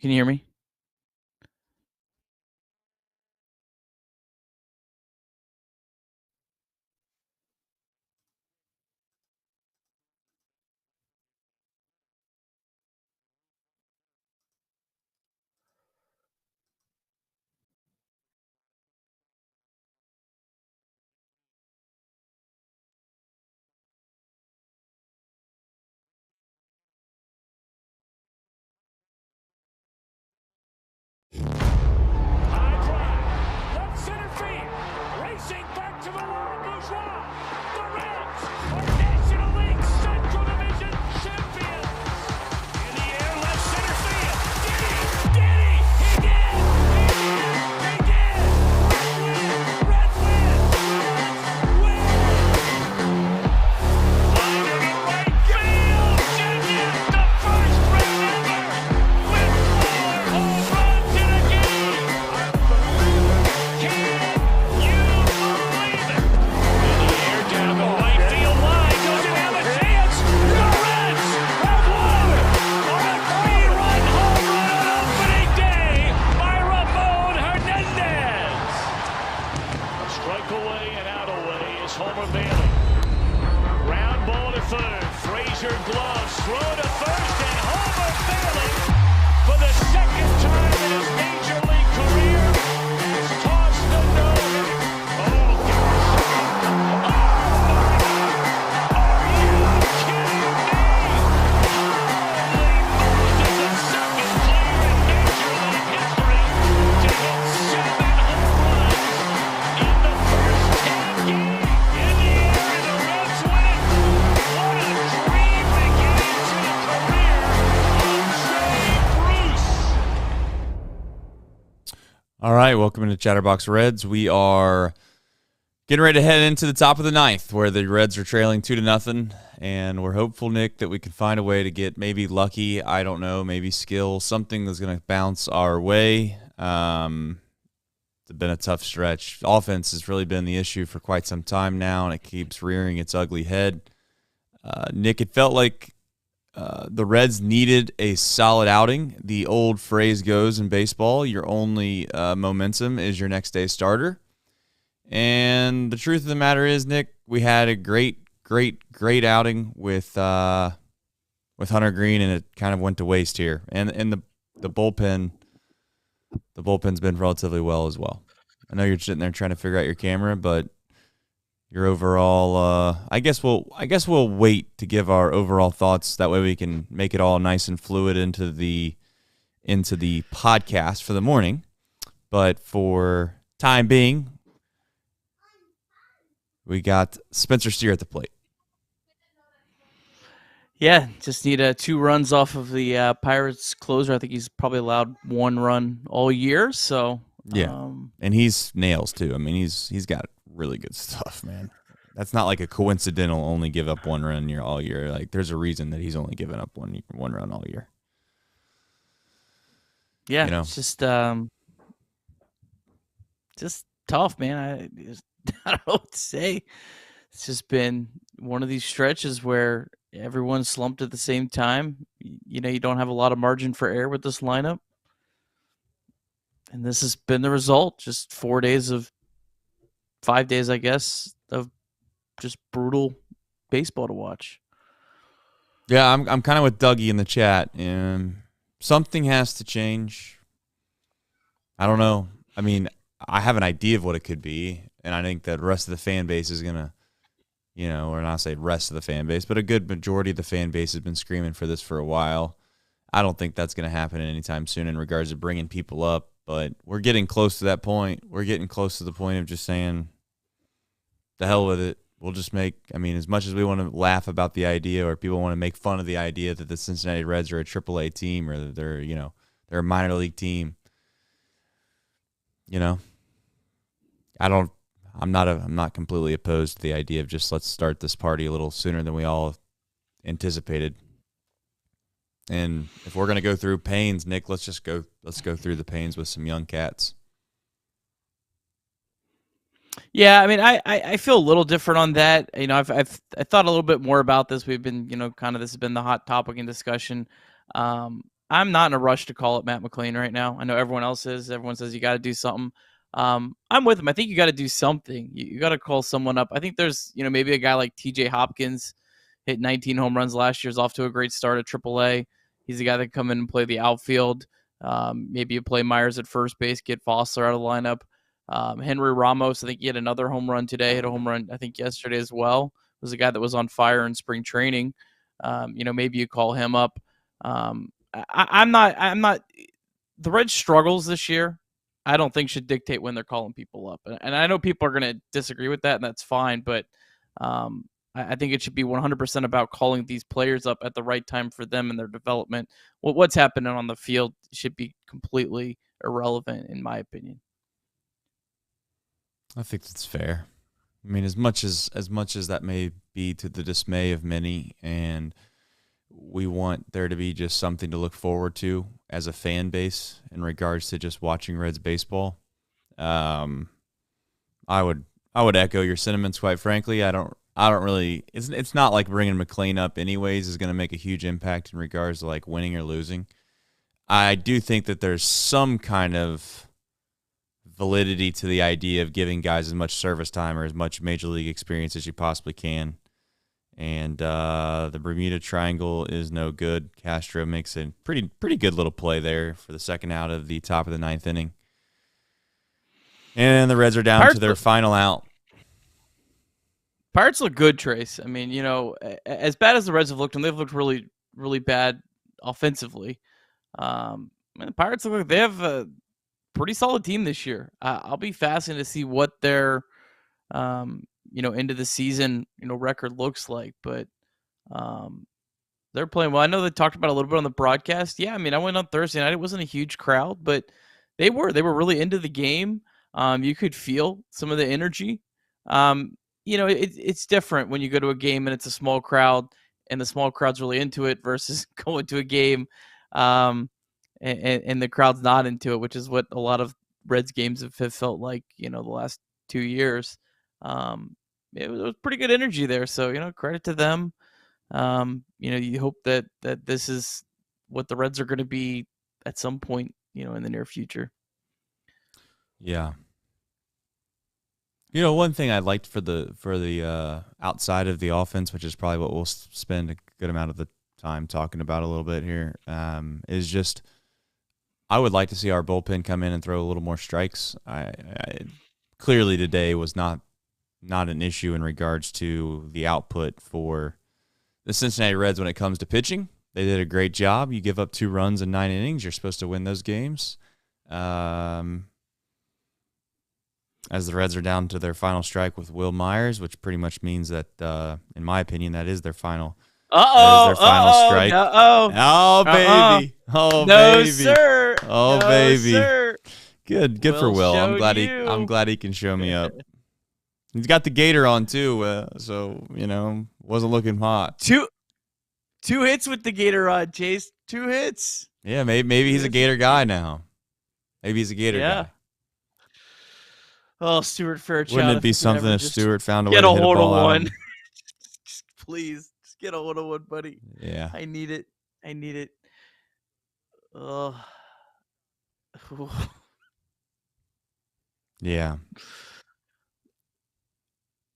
Can you hear me? High drive, left center field, racing back to the wall, Bourgeois. The Reds are National League Central Division champions. In the air, left center field. Did he? He did! He did! Reds win! Reds win! Line to the right field. Junior, the first Red ever with 4 home runs in a game. Can you believe it? In the air, down the right field line. Does it have a chance? The Reds have won on a 3-run home run on opening day by Ramon Hernandez. A strike away and out away is Homer Bailey. Ground ball to third. Frazier gloves. Throw to first, and Homer Bailey, for the second time in his major league career, has tossed the no-hitter. Oh, gosh. Oh, my God. Are you kidding me? Holy Moses, the second player in major league history to hit 7 home runs in the first 10 games. In the air, and the Reds win it. What a dream beginning to the career of Jay Bruce. All right, welcome into Chatterbox Reds. We are getting ready to head into the top of the ninth, where the Reds are trailing 2-0, and we're hopeful, Nick, that we can find a way to get maybe lucky. I don't know, maybe skill, something that's going to bounce our way. It's been a tough stretch. Offense has really been the issue for quite some time now, and it keeps rearing its ugly head. Nick, it felt like the Reds needed a solid outing. The old phrase goes in baseball, your only momentum is your next day's starter. And the truth of the matter is, Nick, we had a great outing with Hunter Green, and it kind of went to waste here. And the bullpen's been relatively well as well. I know you're sitting there trying to figure out your camera, but your overall, I guess we'll wait to give our overall thoughts. That way we can make it all nice and fluid into the podcast for the morning. But for time being, we got Spencer Steer at the plate. Yeah, just need 2 runs off of the Pirates closer. I think he's probably allowed 1 run all year. So Yeah, and he's nails too. I mean, he's got really good stuff, man. That's not like a coincidental only give up 1 run all year. Like, there's a reason that he's only given up one run all year. yeah, You know? it's just tough, man. I don't know what to say. It's just been one of these stretches where everyone slumped at the same time. You know, you don't have a lot of margin for error with this lineup. And this has been the result. Just 5 days, I guess, of just brutal baseball to watch. Yeah, I'm kind of with Dougie in the chat, and something has to change. I don't know. I mean, I have an idea of what it could be, and I think that the rest of the fan base is gonna, or not say rest of the fan base, but a good majority of the fan base has been screaming for this for a while. I don't think that's gonna happen anytime soon in regards to bringing people up, but we're getting close to that point. We're getting close to the point of just saying, the hell with it. We'll just as much as we want to laugh about the idea, or people want to make fun of the idea that the Cincinnati Reds are a AAA team, or that they're a minor league team. I'm not completely opposed to the idea of just let's start this party a little sooner than we all anticipated. And if we're going to go through pains, Nick, let's go through the pains with some young cats. Yeah, I mean, I feel a little different on that. I thought a little bit more about this. We've been, this has been the hot topic in discussion. I'm not in a rush to call up Matt McLean right now. I know everyone else is. Everyone says you got to do something. I'm with him. I think you got to do something. You got to call someone up. I think there's, maybe a guy like TJ Hopkins hit 19 home runs last year, is off to a great start at AAA. He's the guy that can come in and play the outfield. Maybe you play Myers at first base, get Foster out of the lineup. Henry Ramos, I think he had another home run today, hit a home run, I think, yesterday as well. Was a guy that was on fire in spring training. Maybe you call him up. I'm not. The Reds' struggles this year, I don't think should dictate when they're calling people up. And I know people are going to disagree with that, and that's fine. But I think it should be 100% about calling these players up at the right time for them and their development. What's happening on the field should be completely irrelevant, in my opinion. I think that's fair. I mean, as much as that may be to the dismay of many, and we want there to be just something to look forward to as a fan base in regards to just watching Reds baseball. I would echo your sentiments, quite frankly. I don't really. It's not like bringing McLean up anyways is going to make a huge impact in regards to like winning or losing. I do think that there's some kind of validity to the idea of giving guys as much service time or as much major league experience as you possibly can. And the Bermuda Triangle is no good. Castro makes a pretty good little play there for the second out of the top of the ninth inning. And the Reds are down to their final out. Pirates look good, Trace. I mean, as bad as the Reds have looked, and they've looked really, really bad offensively. The Pirates look like they have a pretty solid team this year. I'll be fascinated to see what their into the season, record looks like, but they're playing well. I know they talked about it a little bit on the broadcast. Yeah, I mean, I went on Thursday night. It wasn't a huge crowd, but they were really into the game. You could feel some of the energy. It's different when you go to a game and it's a small crowd and the small crowd's really into it versus going to a game and the crowd's not into it, which is what a lot of Reds games have felt like, the last 2 years. It was pretty good energy there. So, credit to them. You hope that this is what the Reds are going to be at some point, in the near future. Yeah. One thing I liked for the outside of the offense, which is probably what we'll spend a good amount of the time talking about a little bit here, is just I would like to see our bullpen come in and throw a little more strikes. I clearly today was not an issue in regards to the output for the Cincinnati Reds when it comes to pitching. They did a great job. You give up 2 runs in 9 innings, you're supposed to win those games. As the Reds are down to their final strike with Will Myers, which pretty much means that, in my opinion, that is their final. Strike. Oh, baby. Oh, no, baby. Sir. Oh, no, baby. Sir. Good for Will. I'm glad he can show me up. He's got the gator on too, so wasn't looking hot. Two hits with the gator on, Chase. 2 hits. Yeah, maybe he's a gator guy now. Maybe he's a gator guy. Oh, Stuart Fairchild. Wouldn't it be something if Stuart found a way to hit a hold ball of out one? of him? Please, just get a hold of one, buddy. Yeah. I need it. Oh. Yeah.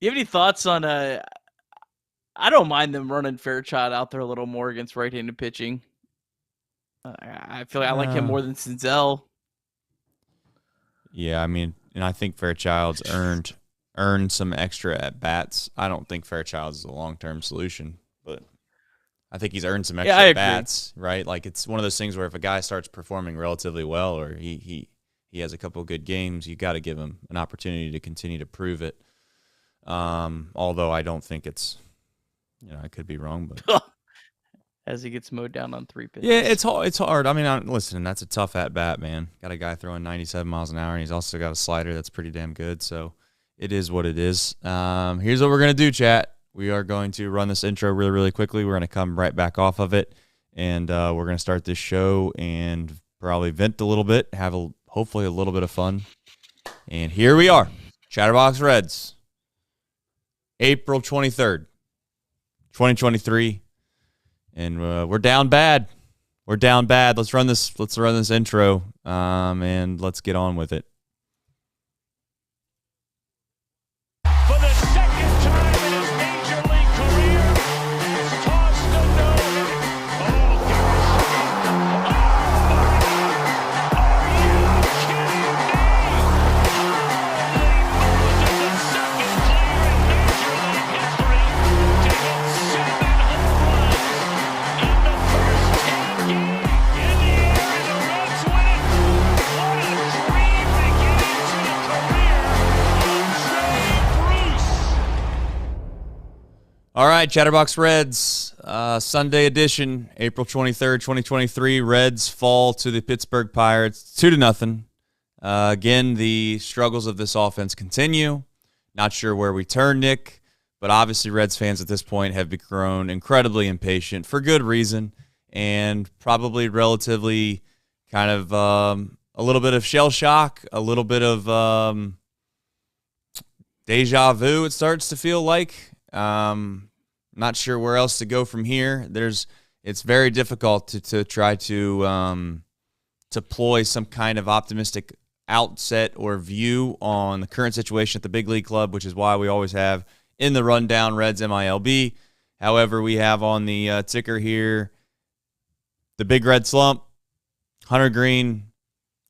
You have any thoughts on I don't mind them running Fairchild out there a little more against right-handed pitching. I feel like I like him more than Senzel. Yeah, I mean, and I think Fairchild's earned some extra at bats. I don't think Fairchild's a long-term solution, but I think he's earned some extra at bats, right? Like it's one of those things where if a guy starts performing relatively well or he has a couple of good games, you got to give him an opportunity to continue to prove it. Although I don't think it's, I could be wrong, but as he gets mowed down on 3 pitches. Yeah, it's hard. I mean, listen, that's a tough at bat, man. Got a guy throwing 97 miles an hour, and he's also got a slider that's pretty damn good. So it is what it is. Here's what we're gonna do, chat. We are going to run this intro really, really quickly. We're gonna come right back off of it, and we're gonna start this show and probably vent a little bit, have hopefully a little bit of fun. And here we are, Chatterbox Reds, April 23rd, 2023. And we're down bad. we're down bad. Let's run this intro, and let's get on with it. For the second time in his major league career, he's tossed a no-hitter. Oh, gosh. Are you kidding me? Holy Moses, the second player in major league history to hit 7 home runs in the first 10 games. In the air, and the Reds win it. What a dream to get into the career of Jay Bruce. All right, Chatterbox Reds, Sunday edition, April 23rd, 2023. Reds fall to the Pittsburgh Pirates 2-0. Again, the struggles of this offense continue. Not sure where we turn, Nick, but obviously Reds fans at this point have grown incredibly impatient for good reason, and probably relatively kind of a little bit of shell shock, a little bit of deja vu, it starts to feel like. Not sure where else to go from here. It's very difficult to try to ploy some kind of optimistic outset or view on the current situation at the big league club, which is why we always have in the rundown Reds MILB. However, we have on the ticker here the Big Red Slump, Hunter Green,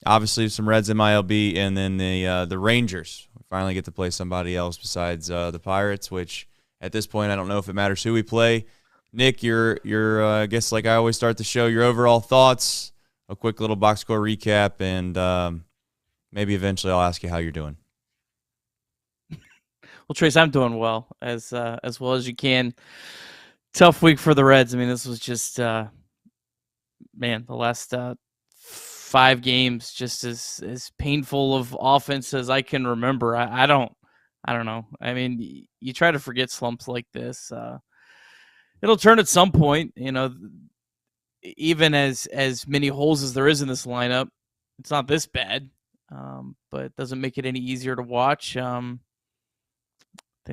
obviously some Reds MILB, and then the Rangers. We finally get to play somebody else besides the Pirates, which at this point I don't know if it matters who we play. Nick, your I guess like I always start the show, your overall thoughts, a quick little box score recap, and maybe eventually I'll ask you how you're doing. Well, Trace, I'm doing well as you can. Tough week for the Reds. I mean, this was just the last 5 games just as painful of offense as I can remember. I don't know. I mean, you try to forget slumps like this. It'll turn at some point, even as many holes as there is in this lineup, it's not this bad. But it doesn't make it any easier to watch. Thing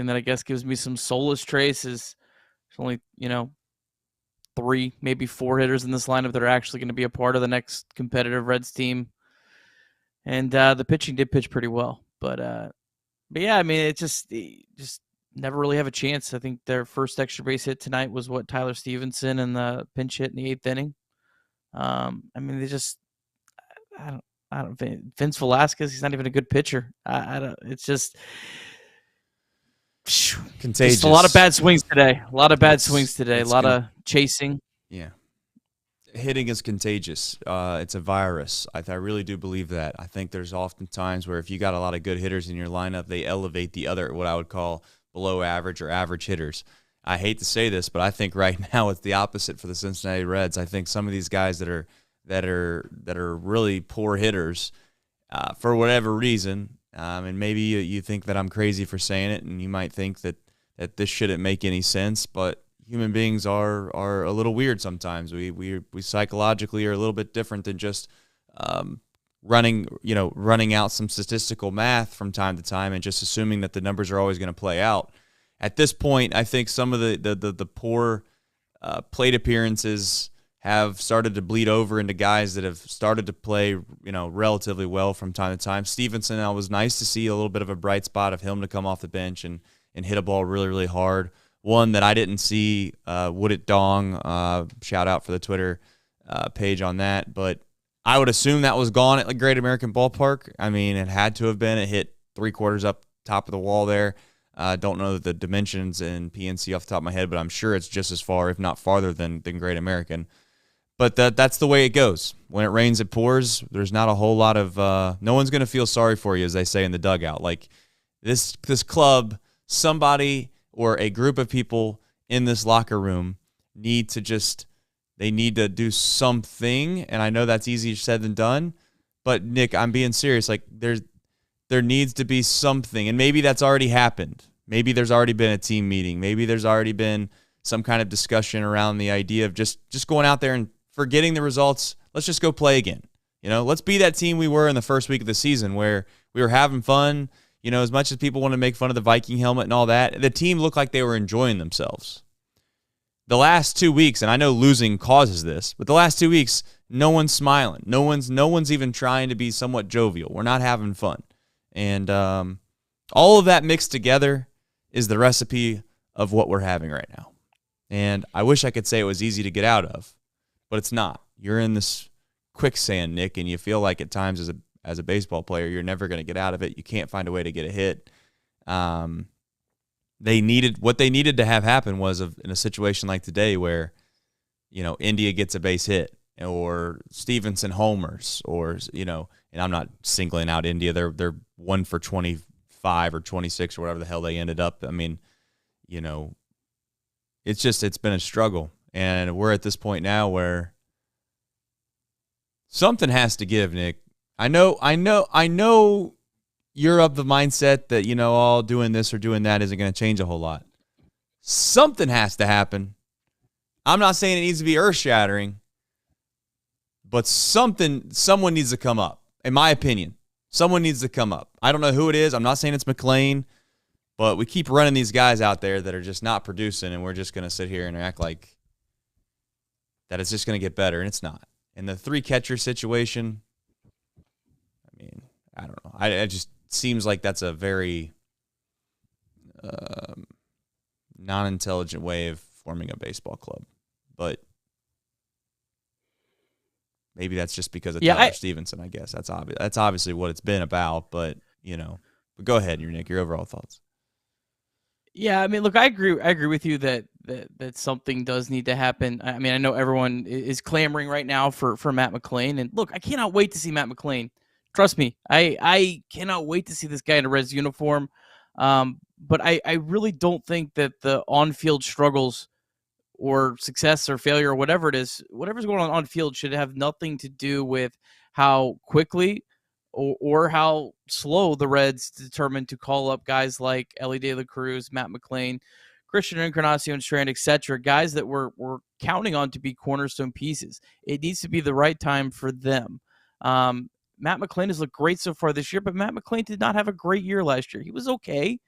that I guess gives me some solace, Trace, is there's only, 3, maybe 4 hitters in this lineup that are actually going to be a part of the next competitive Reds team. And the pitching did pitch pretty well. But yeah, I mean, it just never really have a chance. I think their first extra base hit tonight was Tyler Stevenson in the pinch hit in the 8th inning. I mean, I don't Vince Velasquez, he's not even a good pitcher. It's just contagious. Just a lot of bad swings today. A lot of chasing. Yeah. Hitting is contagious. It's a virus. I really do believe that. I think there's often times where if you got a lot of good hitters in your lineup, they elevate the other, what I would call below average or average hitters. I hate to say this, but I think right now it's the opposite for the Cincinnati Reds. I think some of these guys that are really poor hitters, for whatever reason, and maybe you think that I'm crazy for saying it, and you might think that this shouldn't make any sense, but human beings are a little weird sometimes. We psychologically are a little bit different than just running out some statistical math from time to time and just assuming that the numbers are always going to play out. At this point, I think some of the poor plate appearances have started to bleed over into guys that have started to play, relatively well from time to time. Stevenson, it was nice to see a little bit of a bright spot of him to come off the bench and hit a ball really, really hard. One that I didn't see, Would It Dong, shout out for the Twitter page on that, but I would assume that was gone at the Great American Ballpark. I mean, it had to have been. It hit 3/4 up top of the wall there. Don't know the dimensions in PNC off the top of my head, but I'm sure it's just as far, if not farther, than Great American. But that's the way it goes. When it rains, it pours. There's not a whole lot of no one's going to feel sorry for you, as they say in the dugout. Like this club, somebody or a group of people in this locker room need to do something. And I know that's easier said than done. But Nick, I'm being serious. Like there needs to be something, and maybe that's already happened. Maybe there's already been a team meeting. Maybe there's already been some kind of discussion around the idea of just going out there and forgetting the results. Let's just go play again. Let's be that team we were in the first week of the season where we were having fun. As much as people want to make fun of the Viking helmet and all that, the team looked like they were enjoying themselves. the last 2 weeks, and I know losing causes this, but the last 2 weeks, no one's smiling. No one's even trying to be somewhat jovial. We're not having fun. And all of that mixed together is the recipe of what we're having right now. And I wish I could say it was easy to get out of, but it's not. You're in this quicksand, Nick, and you feel like at times as a baseball player, you're never going to get out of it. You can't find a way to get a hit. What they needed to have happen was in a situation like today where, India gets a base hit or Stevenson homers and I'm not singling out India. They're 1 for 25 or 26 or whatever the hell they ended up. I mean, it's been a struggle, and we're at this point now where something has to give, Nick. I know you're of the mindset that, all doing this or doing that isn't going to change a whole lot. Something has to happen. I'm not saying it needs to be earth-shattering, but someone needs to come up, in my opinion. Someone needs to come up. I don't know who it is. I'm not saying it's McLean, but we keep running these guys out there that are just not producing, and we're just going to sit here and act like that it's just going to get better, and it's not. And the 3-catcher situation, I mean, I don't know. It just seems like that's a very non-intelligent way of forming a baseball club. But maybe that's just because of Tyler Stevenson, I guess. That's obvious. That's obviously what it's been about, but, But go ahead, Nick, your overall thoughts. Yeah, I mean, look, I agree with you that something does need to happen. I mean, I know everyone is clamoring right now for Matt McLain, and look, I cannot wait to see Matt McLain. Trust me, I cannot wait to see this guy in a Reds uniform. But I really don't think that the on-field struggles or success or failure or whatever it is, whatever's going on field should have nothing to do with how quickly or how slow the Reds determined to call up guys like Elly De La Cruz, Matt McLain, Christian Encarnacion Strand, etc., guys that we're counting on to be cornerstone pieces. It needs to be the right time for them. Matt McLain has looked great so far this year, but Matt McLain did not have a great year last year. He was okay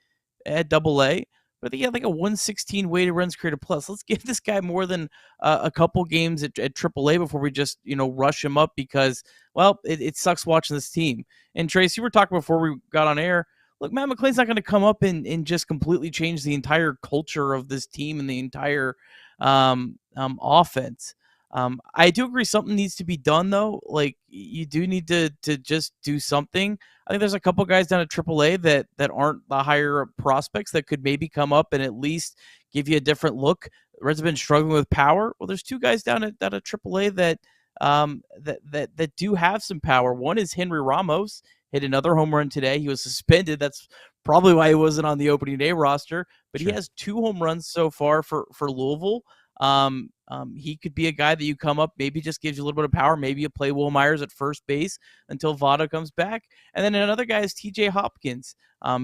at Double-A, but he had like a 116 weighted runs created plus. Let's give this guy more than a couple games at Triple-A before we just rush him up because, well, it sucks watching this team. And Trace, you were talking before we got on air. Look, Matt McLain's not going to come up and just completely change the entire culture of this team and the entire offense. I do agree something needs to be done, though. Like, you do need to just do something. I think there's a couple guys down at AAA that aren't the higher prospects that could maybe come up and at least give you a different look. The Reds have been struggling with power. Well, there's two guys down at AAA that do have some power. One is Henry Ramos, hit another home run today. He was suspended. That's probably why he wasn't on the opening day roster. But He has 2 home runs so far for Louisville. He could be a guy that you come up, maybe just gives you a little bit of power. Maybe you play Will Myers at first base until Votto comes back. And then another guy is TJ Hopkins.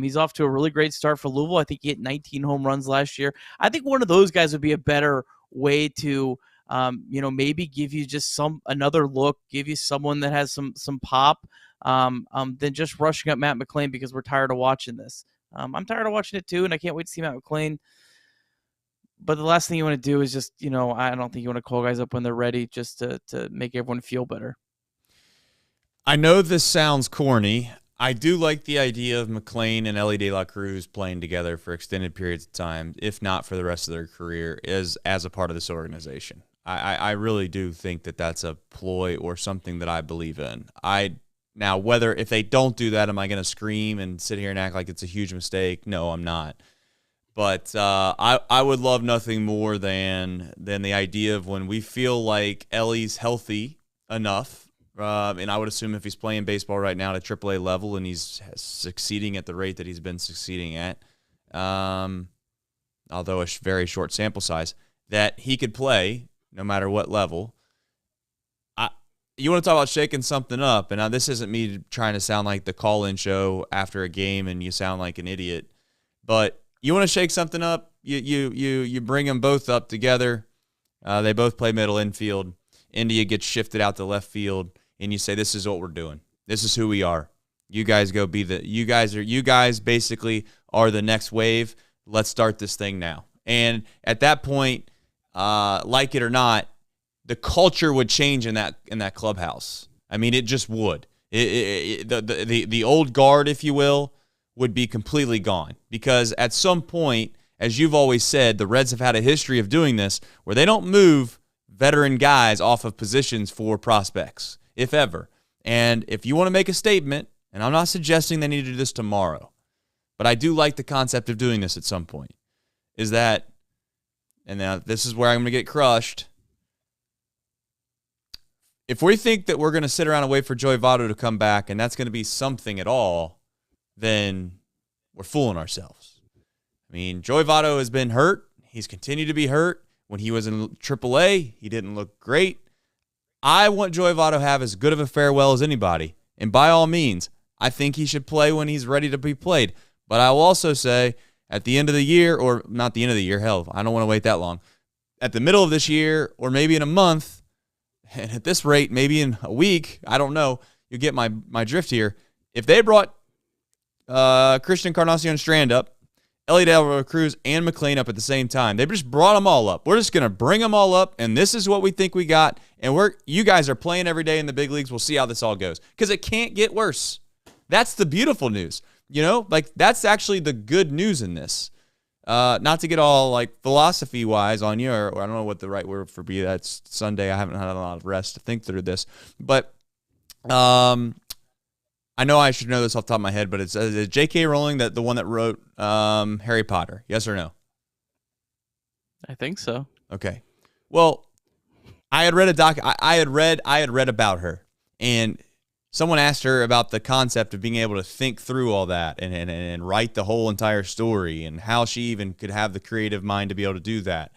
He's off to a really great start for Louisville. I think he hit 19 home runs last year. I think one of those guys would be a better way to, maybe give you just another look, give you someone that has some pop, than just rushing up Matt McLain because we're tired of watching this. I'm tired of watching it too, and I can't wait to see Matt McLain. But the last thing you want to do is just, I don't think you want to call guys up when they're ready just to make everyone feel better. I know this sounds corny. I do like the idea of McLain and Elly De La Cruz playing together for extended periods of time, if not for the rest of their career, as a part of this organization. I really do think that that's a ploy or something that I believe in. Now, if they don't do that, am I going to scream and sit here and act like it's a huge mistake? No, I'm not. But I would love nothing more than the idea of when we feel like Ellie's healthy enough, and I would assume if he's playing baseball right now at a AAA level and he's succeeding at the rate that he's been succeeding at, although a very short sample size, that he could play no matter what level. You want to talk about shaking something up, and now this isn't me trying to sound like the call-in show after a game and you sound like an idiot, but you want to shake something up, you bring them both up together. They both play middle infield. India gets shifted out to left field, and you say, this is what we're doing. This is who we are. You guys you guys basically are the next wave. Let's start this thing now. And at that point, like it or not, the culture would change in that clubhouse. I mean, it just would. The old guard, if you will, would be completely gone, because at some point, as you've always said, the Reds have had a history of doing this where they don't move veteran guys off of positions for prospects, if ever. And if you want to make a statement, and I'm not suggesting they need to do this tomorrow, but I do like the concept of doing this at some point, is that, and now this is where I'm going to get crushed, if we think that we're going to sit around and wait for Joey Votto to come back and that's going to be something at all, then we're fooling ourselves. I mean, Joey Votto has been hurt. He's continued to be hurt. When he was in AAA, he didn't look great. I want Joey Votto to have as good of a farewell as anybody. And by all means, I think he should play when he's ready to be played. But I will also say, at the end of the year, or not the end of the year, hell, I don't want to wait that long. At the middle of this year, or maybe in a month, and at this rate, maybe in a week, I don't know, you get my drift here. If they brought Christian Encarnacion Strand up, Ellie De La Cruz, and McLean up at the same time, they just brought them all up. We're just going to bring them all up, and this is what we think we got, and you guys are playing every day in the big leagues. We'll see how this all goes, because it can't get worse. That's the beautiful news. You know, like, that's actually the good news in this. Not to get all, like, philosophy-wise on you, or I don't know what the right word for be. That's Sunday. I haven't had a lot of rest to think through this. But I know I should know this off the top of my head, but it's J.K. Rowling, the one that wrote Harry Potter. Yes or no? I think so. Okay. Well, I had read I had read about her, and someone asked her about the concept of being able to think through all that and write the whole entire story, and how she even could have the creative mind to be able to do that.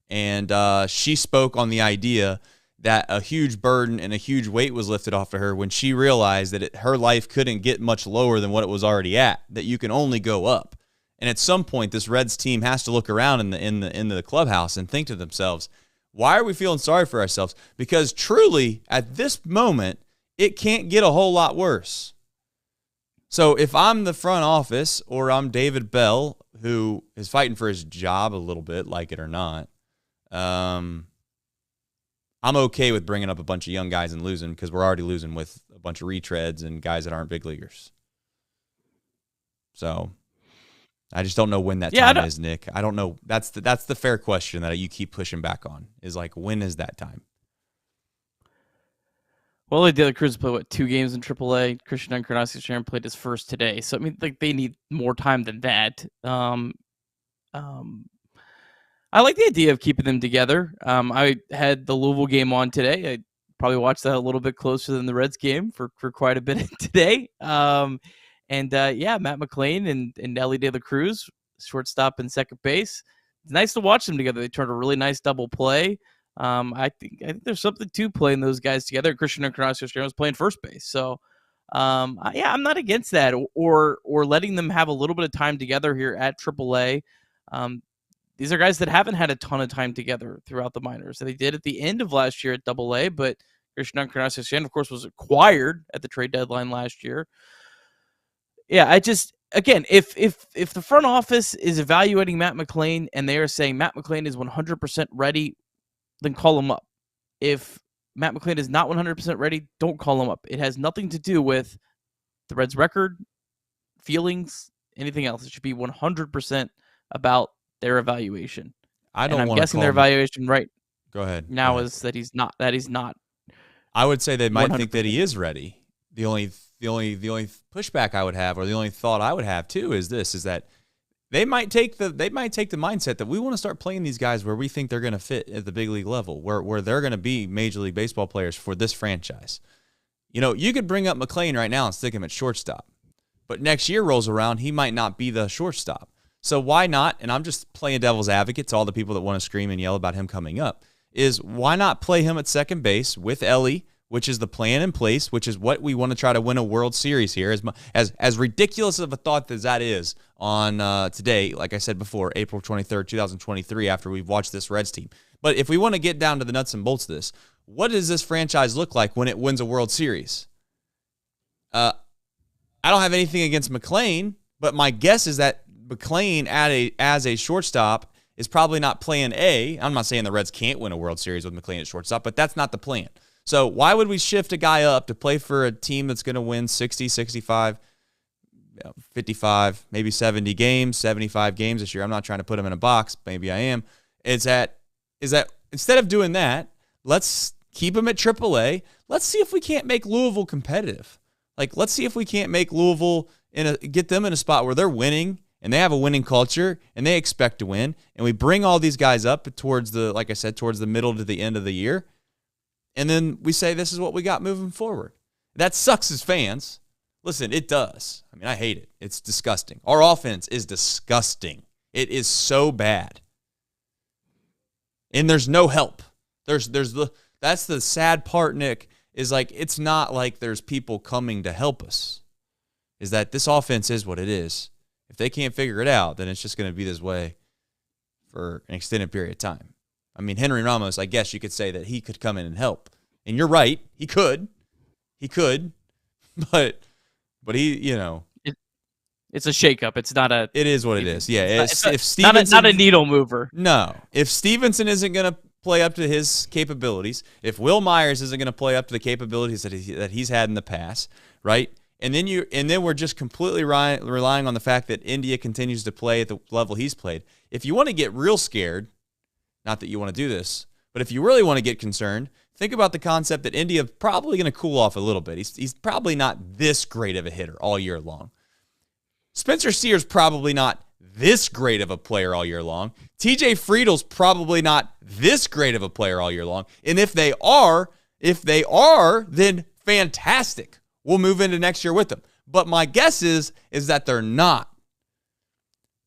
And she spoke on the idea that a huge burden and a huge weight was lifted off of her when she realized that her life couldn't get much lower than what it was already at, that you can only go up. And at some point, this Reds team has to look around in the clubhouse and think to themselves, why are we feeling sorry for ourselves? Because truly, at this moment, it can't get a whole lot worse. So if I'm the front office, or I'm David Bell, who is fighting for his job a little bit, like it or not, I'm okay with bringing up a bunch of young guys and losing, because we're already losing with a bunch of retreads and guys that aren't big leaguers. So I just don't know when that time is, Nick. I don't know. That's the fair question that you keep pushing back on, is like, when is that time? Well, De La Cruz played, 2 games in AAA. Christian Encarnacion played his first today. So, I mean, like, they need more time than that. I like the idea of keeping them together. I had the Louisville game on today. I probably watched that a little bit closer than the Reds game for quite a bit today. Matt McLean and Ellie De La Cruz, shortstop and second base. It's nice to watch them together. They turned a really nice double play. I think there's something to playing those guys together. Christian Encarnacion was playing first base. So, I'm not against that, or letting them have a little bit of time together here at AAA. These are guys that haven't had a ton of time together throughout the minors. They did at the end of last year at AA, but Christian Encarnacion, of course, was acquired at the trade deadline last year. Yeah, again, if the front office is evaluating Matt McLain and they are saying Matt McLain is 100% ready, then call him up. If Matt McLain is not 100% ready, don't call him up. It has nothing to do with the Reds' record, feelings, anything else. It should be 100% about their evaluation. I'm guessing their evaluation Go ahead. Now is that he's not. I would say they might 100%. think that he is ready. The only pushback I would have, or the only thought I would have too, is that they might take the mindset that we want to start playing these guys where we think they're going to fit at the big league level, where they're going to be Major League Baseball players for this franchise. You know, you could bring up McLean right now and stick him at shortstop, but next year rolls around, he might not be the shortstop. So why not, and I'm just playing devil's advocate to all the people that want to scream and yell about him coming up, is why not play him at second base with Ellie, which is the plan in place, which is what we want to try to win a World Series here. As ridiculous of a thought as that is on today, like I said before, April 23rd, 2023, after we've watched this Reds team. But if we want to get down to the nuts and bolts of this, what does this franchise look like when it wins a World Series? I don't have anything against McLean, but my guess is that McLean as a shortstop is probably not plan A. I'm not saying the Reds can't win a World Series with McLean at shortstop, but that's not the plan. So why would we shift a guy up to play for a team that's going to win 60, 65, 55, maybe 70 games, 75 games this year? I'm not trying to put him in a box. Maybe I am. Is that instead of doing that, let's keep him at AAA. Let's see if we can't make Louisville competitive. Like, let's see if we can't make Louisville get them in a spot where they're winning and they have a winning culture and they expect to win. And we bring all these guys up towards like I said, towards the middle to the end of the year. And then we say, this is what we got moving forward. That sucks as fans. Listen, it does. I mean, I hate it. It's disgusting. Our offense is disgusting. It is so bad. And there's no help. That's the sad part, Nick, is like, it's not like there's people coming to help us. Is that this offense is what it is. If they can't figure it out, then it's just going to be this way for an extended period of time. I mean, Henry Ramos, I guess you could say that he could come in and help. And you're right, he could. But he, it's a shakeup. It's not a. It is what it is. Yeah, if Stevenson, not a needle mover. No, if Stevenson isn't going to play up to his capabilities, if Will Myers isn't going to play up to the capabilities that he's had in the past, right? And then we're just completely relying on the fact that India continues to play at the level he's played. If you want to get real scared, not that you want to do this, but if you really want to get concerned, think about the concept that India is probably going to cool off a little bit. He's probably not this great of a hitter all year long. Spencer Steer's probably not this great of a player all year long. TJ Friedel's probably not this great of a player all year long. And if they are, then fantastic. We'll move into next year with them. But my guess is that they're not.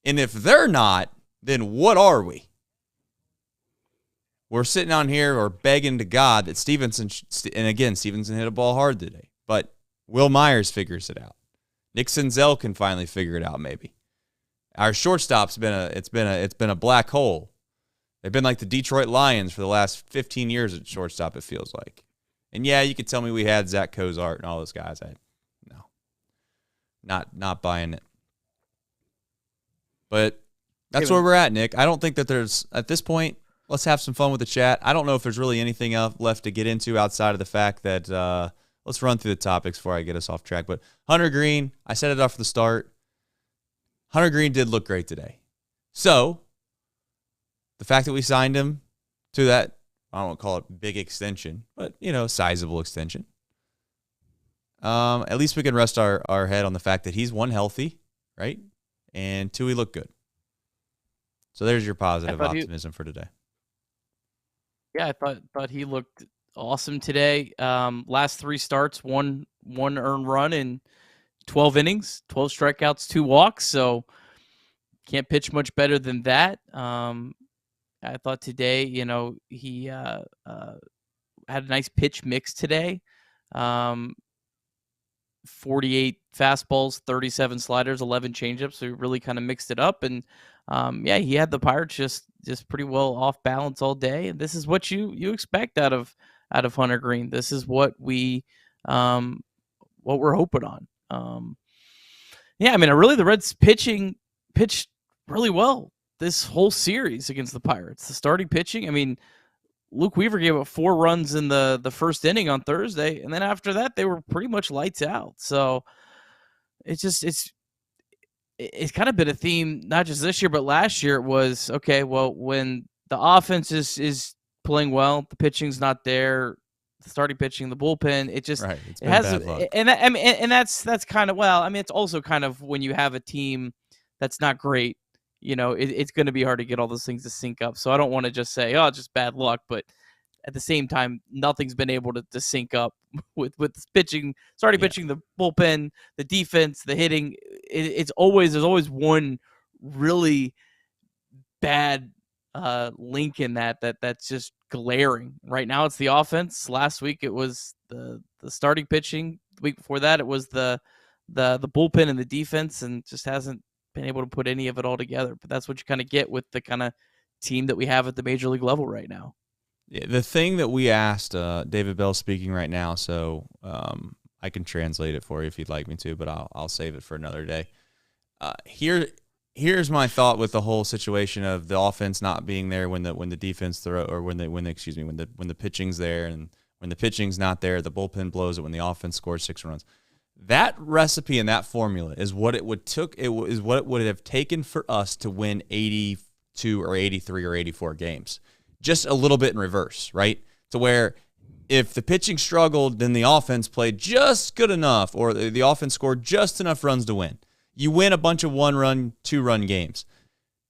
And if they're not, then what are we? We're sitting on here or begging to God that Stevenson hit a ball hard today. But Will Myers figures it out. Nick Senzel can finally figure it out maybe. Our shortstop's been a black hole. They've been like the Detroit Lions for the last 15 years at shortstop, it feels like. And yeah, you could tell me we had Zach Cozart and all those guys. Not buying it. But that's where we're at, Nick. I don't think that there's, at this point, let's have some fun with the chat. I don't know if there's really anything else left to get into outside of the fact that let's run through the topics before I get us off track. But Hunter Green, I set it up for the start. Hunter Green did look great today. So the fact that we signed him to that, I don't want to call it big extension, but, sizable extension. At least we can rest our head on the fact that he's, one, healthy, right? And two, he looked good. So there's your positive optimism for today. Yeah, I thought he looked awesome today. Last three starts, one earned run in 12 innings, 12 strikeouts, 2 walks. So can't pitch much better than that. I thought today, he had a nice pitch mix today. 48 fastballs, 37 sliders, 11 changeups. So he really kind of mixed it up. And he had the Pirates just pretty well off balance all day. And this is what you expect out of Hunter Green. This is what we're hoping on. Really the Reds pitched really well this whole series against the Pirates. The starting pitching, Luke Weaver gave up 4 runs in the first inning on Thursday, and then after that they were pretty much lights out. So it's kind of been a theme, not just this year but last year. It was okay. Well, when the offense is playing well, the pitching's not there. The starting pitching, the bullpen, it just right. It has, and that's kind of it's also kind of when you have a team that's not great. It's going to be hard to get all those things to sync up. So I don't want to just say, just bad luck. But at the same time, nothing's been able to sync up with pitching, starting pitching, the bullpen, the defense, the hitting. There's always one really bad link in that's just glaring. Right now it's the offense. Last week it was the starting pitching. The week before that it was the bullpen and the defense, and just hasn't been able to put any of it all together. But that's what you kind of get with the kind of team that we have at the major league level right now. Yeah, the thing that we asked, David Bell speaking right now, so I can translate it for you if you'd like me to, but I'll save it for another day. Here Here's my thought with the whole situation of the offense not being there when the defense throw, or when the pitching's there, and when the pitching's not there, the bullpen blows it when the offense scores 6 runs. That recipe and that formula is what it would have taken for us to win 82 or 83 or 84 games. Just a little bit in reverse, right? To where if the pitching struggled, then the offense played just good enough, or the offense scored just enough runs to win. You win a bunch of 1-run, 2-run games.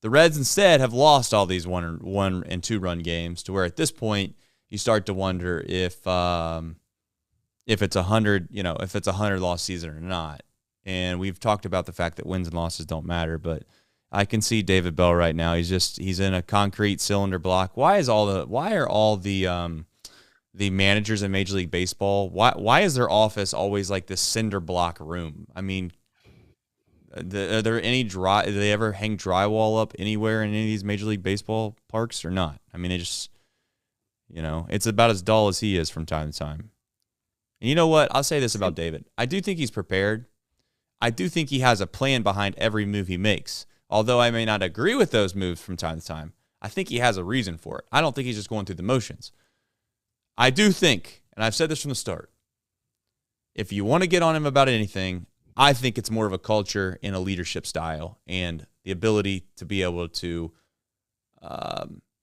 The Reds instead have lost all these 1 and 2-run games, to where at this point you start to wonder if it's 100, if it's a 100-loss season or not. And we've talked about the fact that wins and losses don't matter, but I can see David Bell right now. He's in a concrete cylinder block. Why are all the managers in Major League Baseball, why is their office always like this cinder block room? I mean, are there any do they ever hang drywall up anywhere in any of these Major League Baseball parks or not? I mean, it just, it's about as dull as he is from time to time. And you know what? I'll say this about David. I do think he's prepared. I do think he has a plan behind every move he makes. Although I may not agree with those moves from time to time, I think he has a reason for it. I don't think he's just going through the motions. I do think, and I've said this from the start, if you want to get on him about anything, I think it's more of a culture and a leadership style and the ability to be able to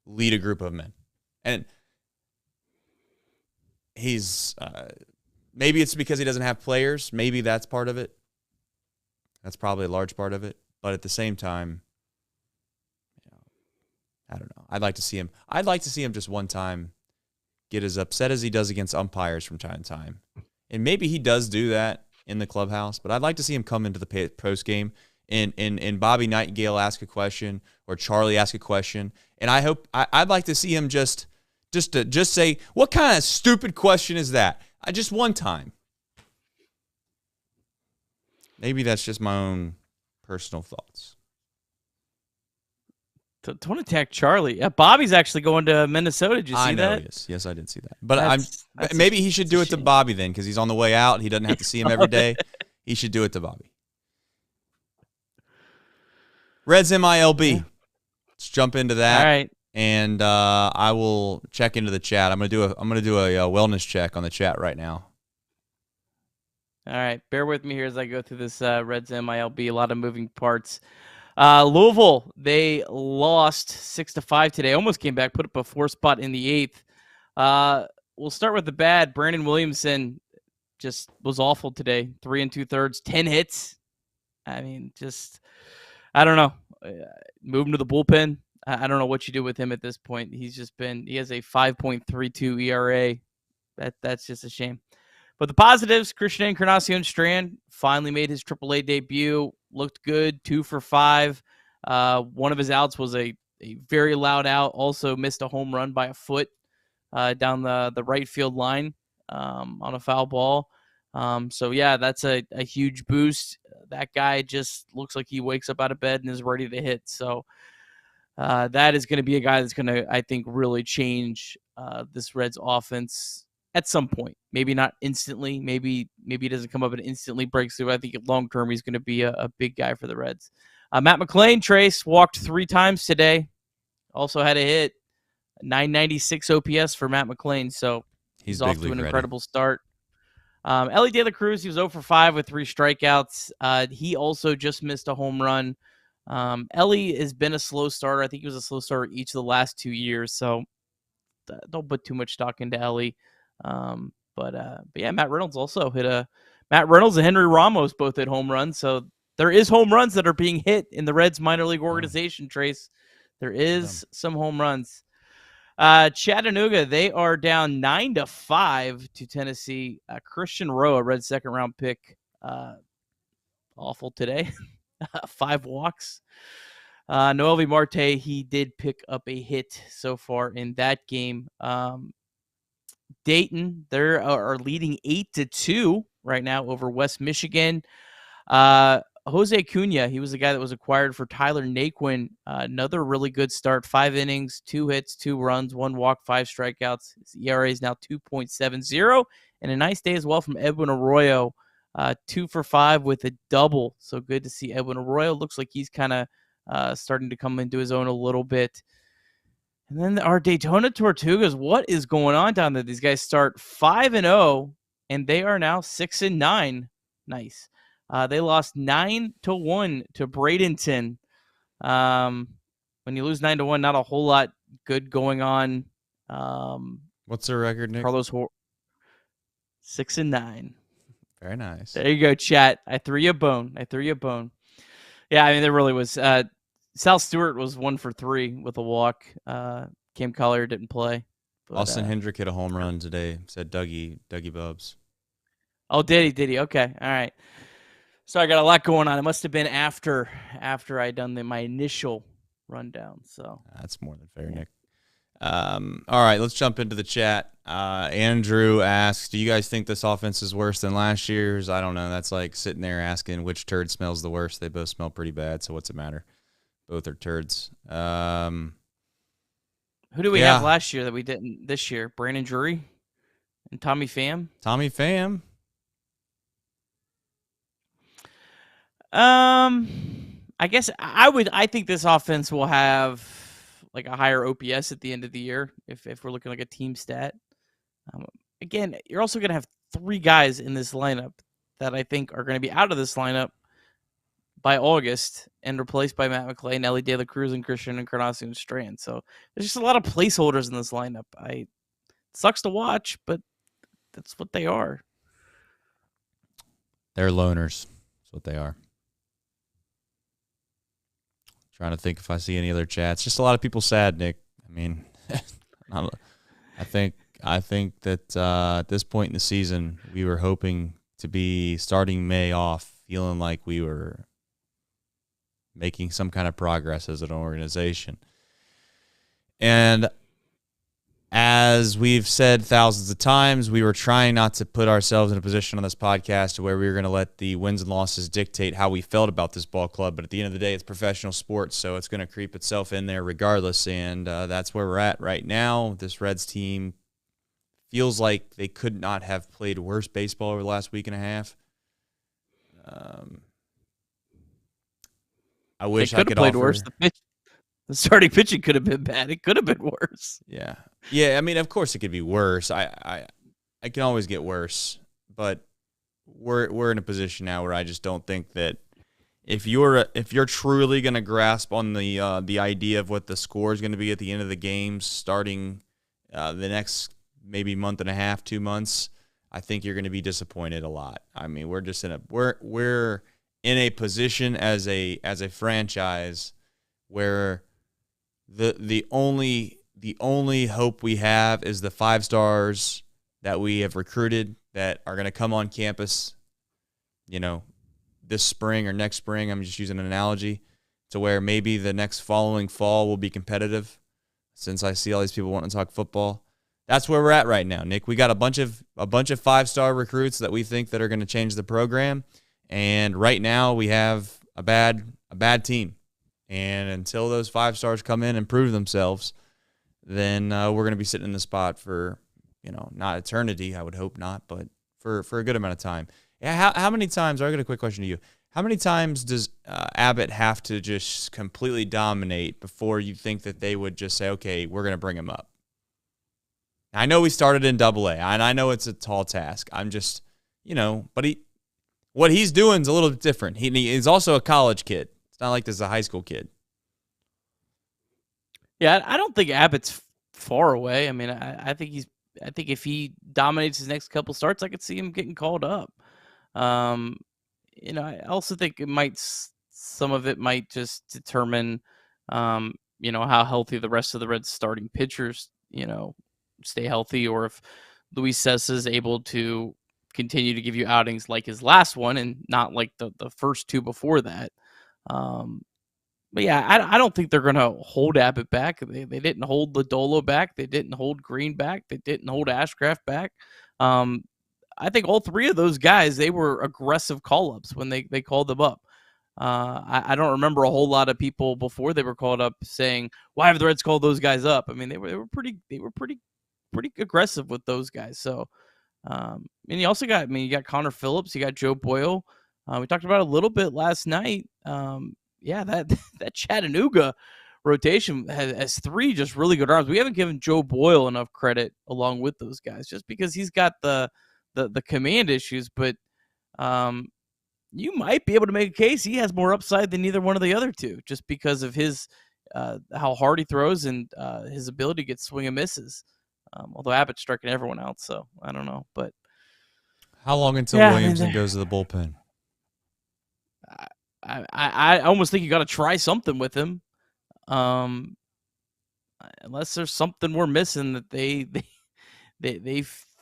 lead a group of men. And he's maybe it's because he doesn't have players. Maybe that's part of it. That's probably a large part of it. But at the same time, I don't know. I'd like to see him just one time get as upset as he does against umpires from time to time. And maybe he does do that in the clubhouse, but I'd like to see him come into the post game and Bobby Nightingale ask a question, or Charlie ask a question. And I'd like to see him just say, what kind of stupid question is that? Just one time. Maybe that's just my own personal thoughts. Don't attack Charlie. Yeah, Bobby's actually going to Minnesota. Did you see that? I know. Yes, I did see that. But maybe he should do it to Bobby then, because he's on the way out. He doesn't have to see him every day. He should do it to Bobby. Reds MILB. Yeah. Let's jump into that. All right. And I will check into the chat. I'm gonna do a wellness check on the chat right now. All right, bear with me here as I go through this Reds MILB. A lot of moving parts. Louisville, they lost 6-5 today. Almost came back, put up a 4 spot in the 8th. We'll start with the bad. Brandon Williamson just was awful today. 3 2/3, 10 hits. I mean, I don't know. Move him to the bullpen. I don't know what you do with him at this point. He has a 5.32 ERA. That's just a shame. But the positives, Christian Encarnacion Strand finally made his AAA debut. Looked good, 2 for 5. One of his outs was a very loud out. Also missed a home run by a foot down the right field line on a foul ball. So, yeah, that's a huge boost. That guy just looks like he wakes up out of bed and is ready to hit. So that is going to be a guy that's going to, I think, really change this Reds offense at some point. Maybe not instantly. Maybe he doesn't come up and instantly breaks through. I think long term he's going to be a big guy for the Reds. Matt McClain, Trace, walked 3 times today. Also had a hit. 996 OPS for Matt McClain. So he's off to an incredible start. Ellie De La Cruz, he was 0 for 5 with 3 strikeouts. He also just missed a home run. Ellie has been a slow starter. I think he was a slow starter each of the last 2 years. So don't put too much stock into Ellie. But yeah, Matt Reynolds also Matt Reynolds and Henry Ramos both hit home runs. So there is home runs that are being hit in the Reds minor league organization, Trace. There is some home runs. Chattanooga, they are down 9-5 to Tennessee. Christian Rowe, a Reds second round pick, awful today. 5 walks. Noelvi Marte, he did pick up a hit so far in that game. Dayton, they are leading 8-2 right now over West Michigan. Jose Acuna, he was the guy that was acquired for Tyler Naquin. Another really good start. 5 innings, 2 hits, 2 runs, 1 walk, 5 strikeouts. His ERA is now 2.70. And a nice day as well from Edwin Arroyo. 2 for 5 with a double. So good to see Edwin Arroyo. Looks like he's kind of starting to come into his own a little bit. And then our Daytona Tortugas, what is going on down there? These guys start 5-0, and they are now 6-9. Nice. They lost 9-1 to Bradenton. When you lose 9-1, not a whole lot good going on. What's their record, Nick? 6-9. Very nice. There you go, chat. I threw you a bone. Yeah, I mean, there really was. Sal Stewart was 1 for 3 with a walk. Cam Collier didn't play. But, Austin Hendrick hit a home run today, said Dougie Bubs. Oh, did he? Okay, all right. So I got a lot going on. It must have been after I done my initial rundown. So that's more than fair, Nick. All right, let's jump into the chat. Andrew asks, do you guys think this offense is worse than last year's? I don't know. That's like sitting there asking which turd smells the worst. They both smell pretty bad, so what's it matter? Both are turds. Who do we have last year that we didn't this year? Brandon Drury and Tommy Pham? Tommy Pham. I guess I think this offense will have like a higher OPS at the end of the year if we're looking like a team stat. Again, you're also going to have 3 guys in this lineup that I think are going to be out of this lineup by August and replaced by Matt McClay, Ellie De La Cruz, and Christian Encarnacion Strand. So there's just a lot of placeholders in this lineup. It sucks to watch, but that's what they are. They're loners. That's what they are. Trying to think if I see any other chats. Just a lot of people sad, Nick. I mean, I think that at this point in the season, we were hoping to be starting May off feeling like we were making some kind of progress as an organization. And as we've said thousands of times, we were trying not to put ourselves in a position on this podcast where we were going to let the wins and losses dictate how we felt about this ball club. But at the end of the day, it's professional sports, so it's going to creep itself in there regardless. And that's where we're at right now. This Reds team feels like they could not have played worse baseball over the last week and a half. I wish I could played offer... worse. The starting pitching could have been bad. It could have been worse. Yeah. I mean, of course it could be worse. I can always get worse, but we're in a position now where I just don't think that if you're truly going to grasp on the idea of what the score is going to be at the end of the games, starting the next maybe month and a half, 2 months, I think you're going to be disappointed a lot. I mean, we're in a position as a franchise where the only hope we have is the 5 stars that we have recruited that are going to come on campus, this spring or next spring. I'm just using an analogy to where maybe the next following fall will be competitive, since I see all these people wanting to talk football. That's where we're at right now, Nick. We got a bunch of 5-star recruits that we think that are going to change the program, and right now we have a bad team. And until those 5 stars come in and prove themselves, then we're going to be sitting in the spot for, not eternity. I would hope not, but for a good amount of time. Yeah. How many times? I got a quick question to you. How many times does Abbott have to just completely dominate before you think that they would just say, okay, we're going to bring him up? I know we started in AA, and I know it's a tall task. I'm just, but what he's doing is a little bit different. He's also a college kid. It's not like this is a high school kid. Yeah, I don't think Abbott's far away. I mean, I think if he dominates his next couple starts, I could see him getting called up. I also think some of it might just determine, how healthy the rest of the Reds starting pitchers, stay healthy, or if Luis Cessa is able to continue to give you outings like his last one and not like the first 2 before that. But yeah, I don't think they're going to hold Abbott back. They didn't hold Lodolo back. They didn't hold Green back. They didn't hold Ashcraft back. I think all 3 of those guys, they were aggressive call-ups when they called them up. I don't remember a whole lot of people before they were called up saying, "Why have the Reds called those guys up?" I mean, they were pretty aggressive with those guys. So, and you also got, you got Connor Phillips, you got Joe Boyle. We talked about it a little bit last night. yeah, that Chattanooga rotation has three just really good arms. We haven't given Joe Boyle enough credit along with those guys, just because he's got the command issues. But you might be able to make a case he has more upside than either one of the other two, just because of his how hard he throws and his ability to get swing and misses. Although Abbott's striking everyone out, so I don't know. But how long until yeah, Williamson goes to the bullpen? I almost think you got to try something with him, unless there's something we're missing that they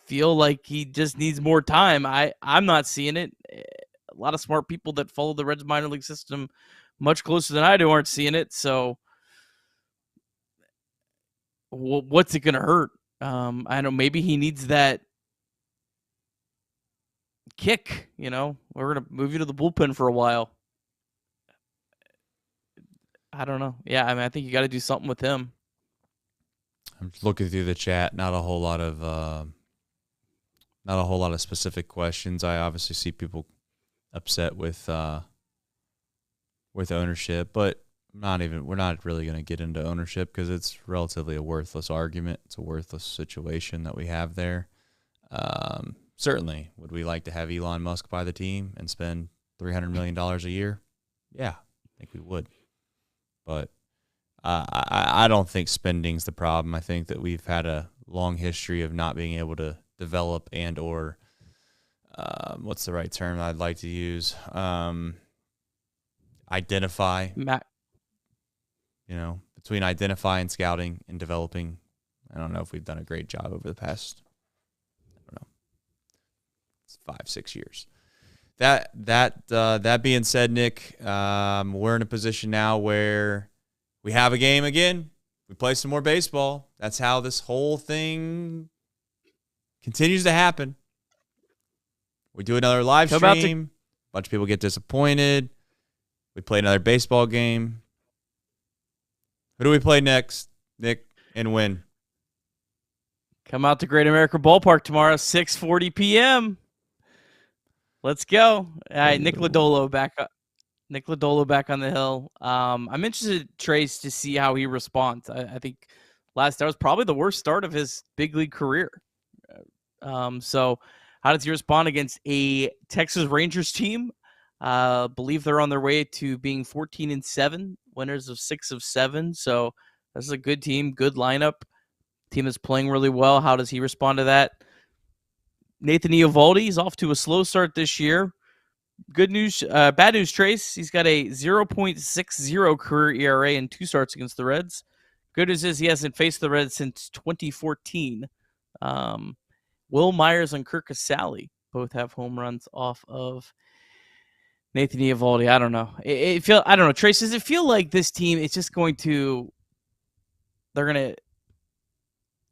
feel like he just needs more time. I'm not seeing it. A lot of smart people that follow the Reds minor league system much closer than I do aren't seeing it. So what's it going to hurt? I know maybe he needs that kick. We're going to move you to the bullpen for a while. I don't know. Yeah, I mean, I think you got to do something with him. I'm just looking through the chat. Not a whole lot of specific questions. I obviously see people upset with ownership, but we're not really going to get into ownership because it's relatively a worthless argument. It's a worthless situation that we have there. Certainly, would we like to have Elon Musk buy the team and spend $300 million a year? Yeah, I think we would. But I don't think spending's the problem. I think that we've had a long history of not being able to develop and or what's the right term I'd like to use? Identify. Between identifying, scouting, and developing. I don't know if we've done a great job over the past, 5-6 years. That being said, Nick, we're in a position now where we have a game again. We play some more baseball. That's how this whole thing continues to happen. We do another live stream. A bunch of people get disappointed. We play another baseball game. Who do we play next, Nick, and when? Come out to Great American Ballpark tomorrow, 6:40 p.m. Let's go. All right, Nick Lodolo back on the hill. I'm interested, Trace, to see how he responds. I think that was probably the worst start of his big league career. So how does he respond against a Texas Rangers team? Believe they're on their way to being 14-7, winners of 6 of 7. So this is a good team, good lineup. Team is playing really well. How does he respond to that? Nathan Eovaldi is off to a slow start this year. Good news, bad news, Trace. He's got a 0.60 career ERA in 2 starts against the Reds. Good news is he hasn't faced the Reds since 2014. Will Myers and Kirk Casale both have home runs off of Nathan Eovaldi. I don't know. I don't know, Trace. Does it feel like this team? It's just they're gonna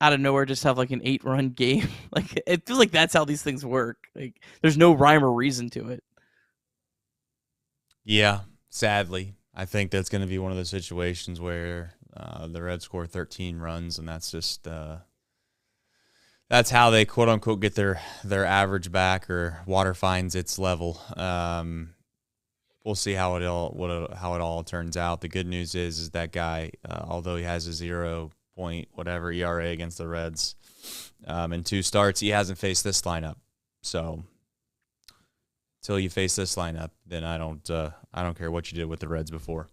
out of nowhere just have like an 8-run game. Like it feels like that's how these things work. Like there's no rhyme or reason to it. Yeah, sadly, I think that's going to be one of those situations where the Reds score 13 runs, and that's just that's how they quote unquote get their average back, or water finds its level. We'll see how it all turns out. The good news is that guy, although he has a 0 point whatever ERA against the Reds in 2 starts, he hasn't faced this lineup. So until you face this lineup, then I don't care what you did with the Reds before.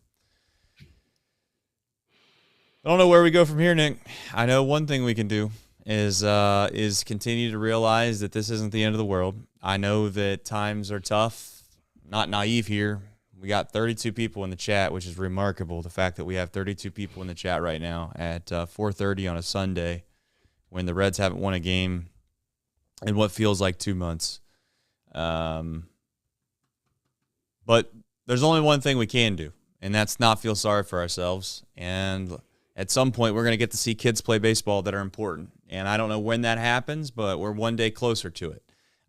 I don't know where we go from here, Nick. I know one thing we can do is continue to realize that this isn't the end of the world. I know that times are tough. Not naive here. We got 32 people in the chat, which is remarkable. The fact that we have 32 people in the chat right now at 4:30 on a Sunday, when the Reds haven't won a game in what feels like 2 months. But there's only one thing we can do, and that's not feel sorry for ourselves. And at some point, we're going to get to see kids play baseball that are important. And I don't know when that happens, but we're one day closer to it.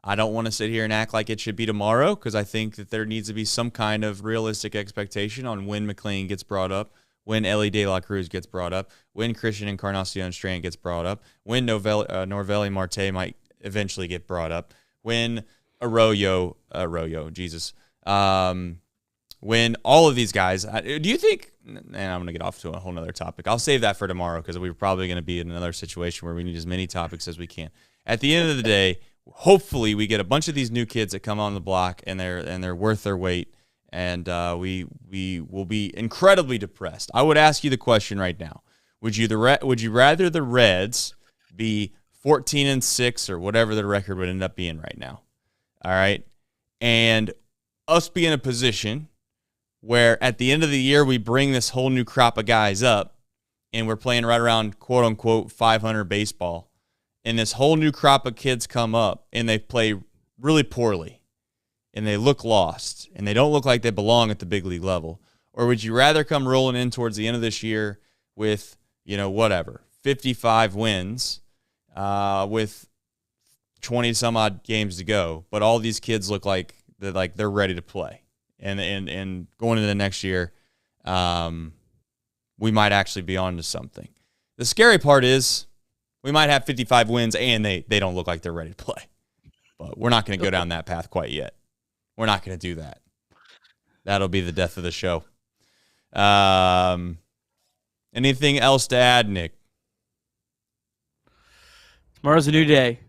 I don't want to sit here and act like it should be tomorrow, because I think that there needs to be some kind of realistic expectation on when McLean gets brought up, when Ellie De La Cruz gets brought up, when Christian Encarnacion Strand gets brought up, when Norvelli Marte might eventually get brought up, when when all of these guys, do you think, and I'm going to get off to a whole nother topic. I'll save that for tomorrow because we're probably going to be in another situation where we need as many topics as we can. At the end of the day, hopefully we get a bunch of these new kids that come on the block and they're worth their weight, and we will be incredibly depressed. I would ask you the question right now. Would you rather the Reds be 14-6 or whatever the record would end up being right now? All right. And us be in a position where at the end of the year we bring this whole new crop of guys up and we're playing right around quote unquote 500 baseball, and this whole new crop of kids come up and they play really poorly and they look lost and they don't look like they belong at the big league level? Or would you rather come rolling in towards the end of this year with, 55 wins with 20 some odd games to go, but all these kids look like they're ready to play, and going into the next year, we might actually be on to something. The scary part is we might have 55 wins and they don't look like they're ready to play, but we're not going to go down that path quite yet. We're not going to do that. That'll be the death of the show. Anything else to add, Nick? Tomorrow's a new day.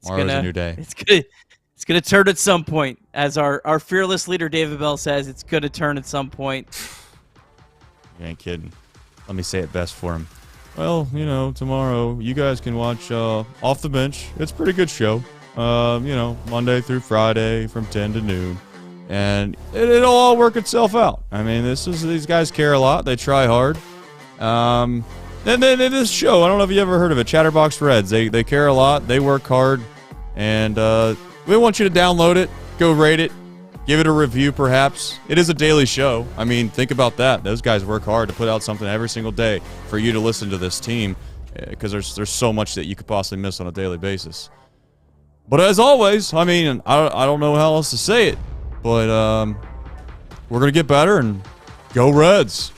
Tomorrow's a new day. It's gonna turn at some point. As our fearless leader David Bell says, it's gonna turn at some point. You ain't kidding. Let me say it best for him. Well, tomorrow you guys can watch Off the Bench. It's a pretty good show. Monday through Friday from 10 to noon. And it'll all work itself out. I mean, these guys care a lot. They try hard. And then this show, I don't know if you ever heard of it, Chatterbox Reds. They care a lot. They work hard. And we want you to download it, go rate it, give it a review perhaps. It is a daily show. I mean, think about that. Those guys work hard to put out something every single day for you to listen to this team, because there's so much that you could possibly miss on a daily basis. But as always, I mean, I don't know how else to say it, but we're going to get better, and go Reds.